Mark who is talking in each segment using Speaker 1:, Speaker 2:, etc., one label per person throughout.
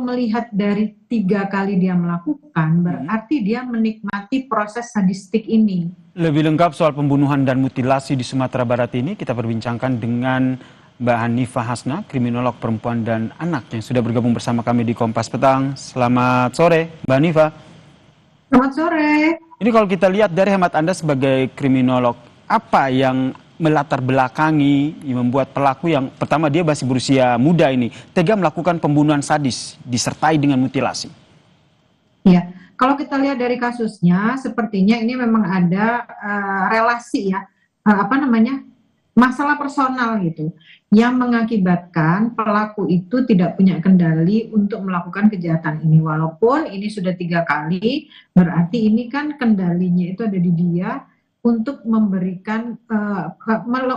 Speaker 1: kalau melihat dari 3 kali dia melakukan, berarti dia menikmati proses sadistik ini.
Speaker 2: Lebih lengkap soal pembunuhan dan mutilasi di Sumatera Barat ini kita perbincangkan dengan Mbak Hanifah Hasna, kriminolog perempuan dan anak yang sudah bergabung bersama kami di Kompas Petang. Selamat sore, Mbak Hanifah.
Speaker 1: Selamat sore.
Speaker 2: Ini kalau kita lihat dari hemat Anda sebagai kriminolog, apa yang melatar belakangi yang membuat pelaku yang pertama dia masih berusia muda ini tega melakukan pembunuhan sadis disertai dengan mutilasi?
Speaker 1: Ya, kalau kita lihat dari kasusnya, sepertinya ini memang ada relasi ya, masalah personal gitu, yang mengakibatkan pelaku itu tidak punya kendali untuk melakukan kejahatan ini. Walaupun ini sudah 3 kali, berarti ini kan kendalinya itu ada di dia untuk memberikan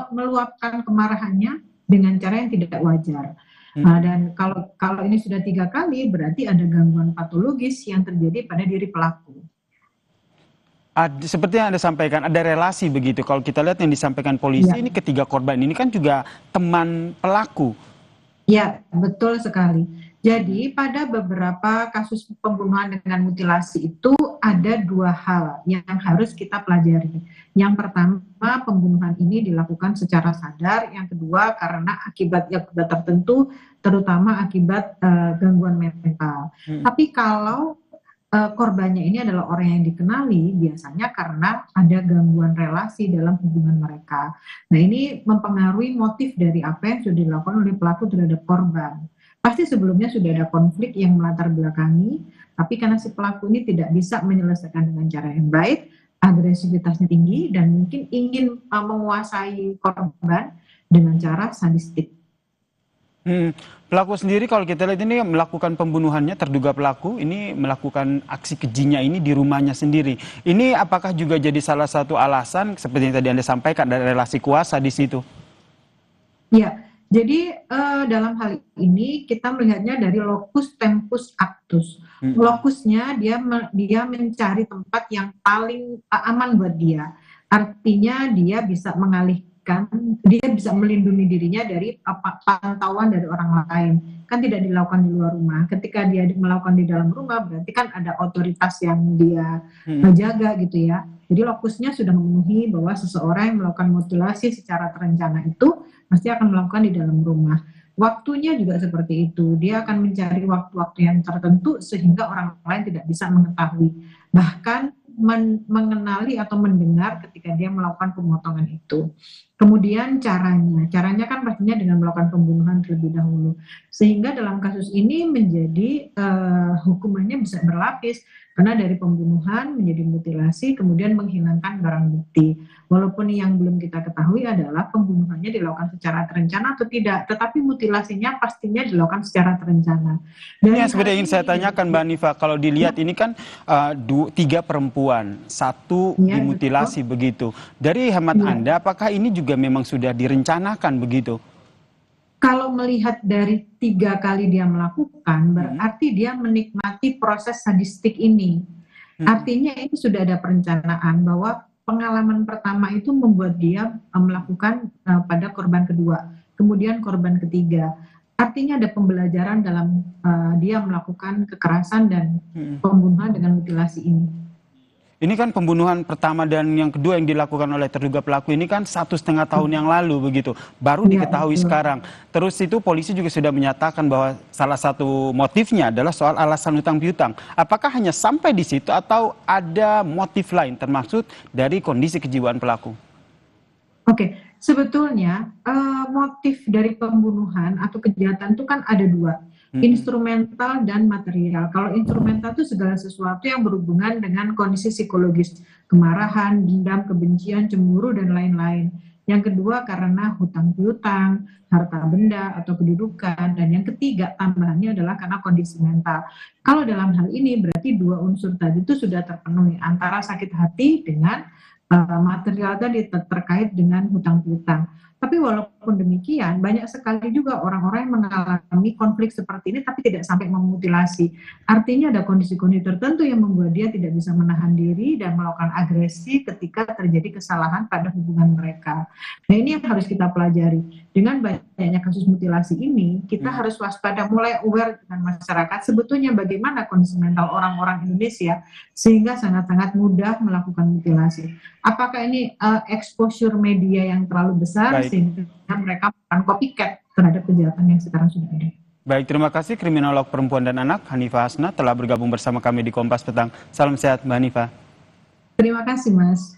Speaker 1: meluapkan kemarahannya dengan cara yang tidak wajar. Dan kalau ini sudah 3 kali, berarti ada gangguan patologis yang terjadi pada diri pelaku.
Speaker 2: Seperti yang Anda sampaikan, ada relasi begitu. Kalau kita lihat yang disampaikan polisi, ini ketiga korban ini kan juga teman pelaku.
Speaker 1: Ya, betul sekali. Jadi pada beberapa kasus pembunuhan dengan mutilasi itu ada 2 hal yang harus kita pelajari. Yang pertama, pembunuhan ini dilakukan secara sadar. Yang kedua, karena akibat tertentu, terutama akibat gangguan mental. Tapi kalau korbannya ini adalah orang yang dikenali, biasanya karena ada gangguan relasi dalam hubungan mereka. Nah, ini mempengaruhi motif dari apa yang sudah dilakukan oleh pelaku terhadap korban. Pasti sebelumnya sudah ada konflik yang melatar belakangi, tapi karena si pelaku ini tidak bisa menyelesaikan dengan cara yang baik, agresivitasnya tinggi, dan mungkin ingin menguasai korban dengan cara sadistik.
Speaker 2: Pelaku sendiri kalau kita lihat ini melakukan pembunuhannya, terduga pelaku ini melakukan aksi kejinya ini di rumahnya sendiri. Ini apakah juga jadi salah satu alasan seperti yang tadi Anda sampaikan ada relasi kuasa di situ?
Speaker 1: Ya, jadi dalam hal ini kita melihatnya dari locus tempus actus. Lokusnya dia mencari tempat yang paling aman buat dia. Artinya dia bisa mengalihkan, dia bisa melindungi dirinya dari pantauan dari orang lain. Kan tidak dilakukan di luar rumah. Ketika dia melakukan di dalam rumah, berarti kan ada otoritas yang dia jaga gitu ya. Jadi lokusnya sudah memenuhi bahwa seseorang yang melakukan mutilasi secara terencana itu pasti akan melakukan di dalam rumah. Waktunya juga seperti itu. Dia akan mencari waktu-waktu yang tertentu sehingga orang lain tidak bisa mengetahui. Bahkan mengenali atau mendengar ketika dia melakukan pemotongan itu. Kemudian caranya kan pastinya dengan melakukan pembunuhan terlebih dahulu. Sehingga dalam kasus ini menjadi hukumannya bisa berlapis. Karena dari pembunuhan menjadi mutilasi, kemudian menghilangkan barang bukti. Walaupun yang belum kita ketahui adalah pembunuhannya dilakukan secara terencana atau tidak, tetapi mutilasinya pastinya dilakukan secara terencana.
Speaker 2: Ini yang sebenarnya ingin saya tanyakan Mbak Hanifah, kalau dilihat ini kan 3 perempuan, 1 dimutilasi begitu. Dari hemat Anda, apakah ini juga memang sudah direncanakan begitu?
Speaker 1: Kalau melihat dari 3 kali dia melakukan, berarti dia menikmati proses sadistik ini. Artinya ini sudah ada perencanaan bahwa pengalaman pertama itu membuat dia melakukan pada korban kedua, kemudian korban ketiga. Artinya ada pembelajaran dalam dia melakukan kekerasan dan pembunuhan dengan mutilasi ini.
Speaker 2: Ini kan pembunuhan pertama dan yang kedua yang dilakukan oleh terduga pelaku ini kan 1,5 tahun yang lalu begitu, baru diketahui sekarang. Terus itu polisi juga sudah menyatakan bahwa salah satu motifnya adalah soal alasan hutang piutang. Apakah hanya sampai di situ atau ada motif lain termasuk dari kondisi kejiwaan pelaku? Oke,
Speaker 1: sebetulnya motif dari pembunuhan atau kejahatan itu kan ada 2. Instrumental dan material. Kalau instrumental itu segala sesuatu yang berhubungan dengan kondisi psikologis, kemarahan, dendam, kebencian, cemburu, dan lain-lain. Yang kedua karena hutang piutang, harta benda atau kedudukan, dan yang ketiga tambahannya adalah karena kondisi mental. Kalau dalam hal ini berarti 2 unsur tadi itu sudah terpenuhi antara sakit hati dengan material tadi terkait dengan hutang piutang. Tapi walaupun walaupun demikian banyak sekali juga orang-orang yang mengalami konflik seperti ini tapi tidak sampai memutilasi. Artinya ada kondisi-kondisi tertentu yang membuat dia tidak bisa menahan diri dan melakukan agresi ketika terjadi kesalahan pada hubungan mereka. Nah, ini yang harus kita pelajari. Dengan banyaknya kasus mutilasi ini, kita harus waspada, mulai aware dengan masyarakat sebetulnya bagaimana kondisi mental orang-orang Indonesia sehingga sangat-sangat mudah melakukan mutilasi. Apakah ini exposure media yang terlalu besar sehingga mereka akan copycat terhadap kejahatan yang sekarang sudah ada.
Speaker 2: Baik, terima kasih kriminolog perempuan dan anak Hanifah Hasna telah bergabung bersama kami di Kompas Petang. Salam sehat Mbak Hanifah.
Speaker 1: Terima kasih Mas.